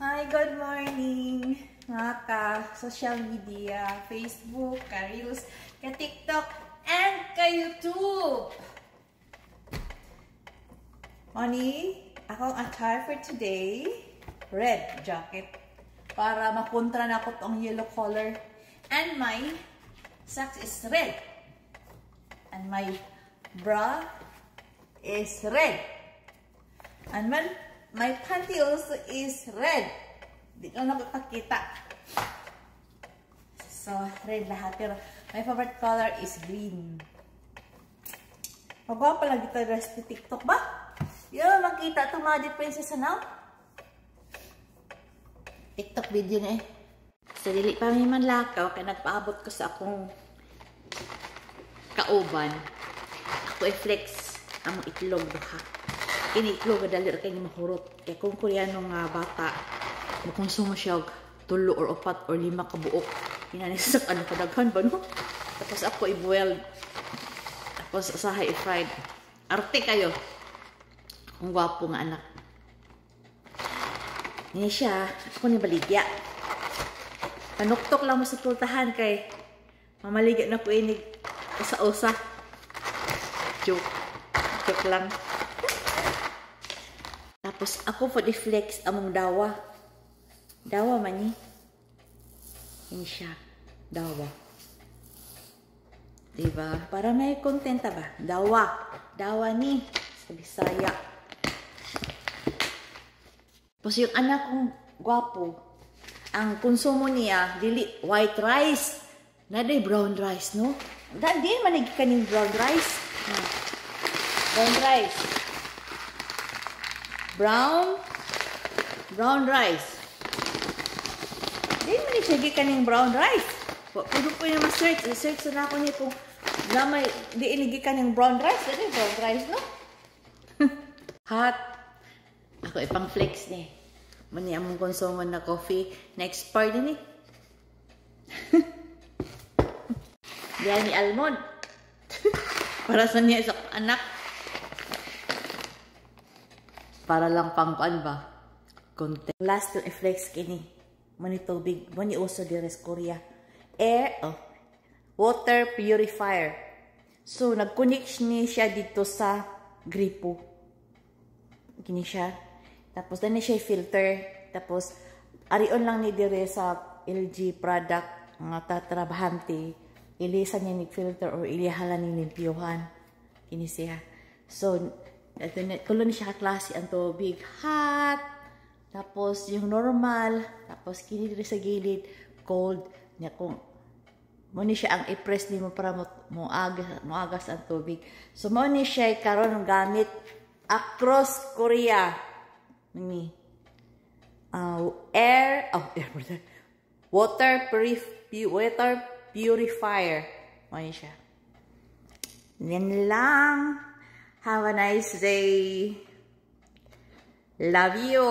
Hi, good morning mga ka-social media, Facebook, ka-Reels, ka-TikTok, and ka-YouTube. Honey, akong attire for today, red jacket, para makontra na ko tong yellow color. And my socks is red. And my bra is red. And my panty also is red. Di ko nakakakita. So, red lahat. Pero my favorite color is green. Magwa pala dito rest sa TikTok ba? Yun, makita itong mga differences na. TikTok video na eh. Sa dili pa may manlakaw, kaya nagpaabot ko sa akong kauban. Ako i-flex ang itlog duha. Ini itlog dali ra kay mahurot. Kaya kung Koreano nga bata, makonsumo siya 3 or 4 or 5 ka buok. Inani sa ano kadaghan ba no? Tapos ako i-boil. Tapos usahay i-fried. Arte kayo. Ang gwapo nga anak. Ini siya, ako ni baligya. Panuktok lang mo sa pultahan kay mamaligya na ko inig usa-usa. Joke lang. Tapos ako for the flex among dawa. Dawa man ni. Ini siya. Dawa. Diba? Para may kontenta ba? Dawa. Dawa ni. Sa Bisaya. Tapos yung anak kong gwapo, ang konsumo niya, dili white rice. Naday brown rice, no? Di man nagkaning brown rice. Brown rice. Brown rice. Di man nagkaning brown rice. Puno po yung ma-search. Search na ako niya kung gamay, di inigikan yung brown rice. Dali brown rice, no? Hot. Ako ipang flex niya. Mani among konsumo na coffee na expired din eh. Diyan ni almond. Para sa niya sa anak. Para lang pangkuan ba? Content. Last to flex kini. Mani tubig. Mani uso dires Korea. Water purifier. So, nag-connect niya siya dito sa gripo. Gini siya. Tapos, dahil siya filter. Tapos, arion lang ni dire sa LG product nga tatrabahante. Ilisan niya ni filter or ilihalan ni limpiyuhan. Kini siya. So, kulo ni siya kaklase ang tubig. Hot. Tapos, yung normal. Tapos, kini dire sa gilid. Cold. Niya kung muna siya ang i-press ni mo para moagas ang tubig. So, muna siya karon gamit across Korea. Water purifier. Muna siya. Yan lang. Have a nice day. Love you.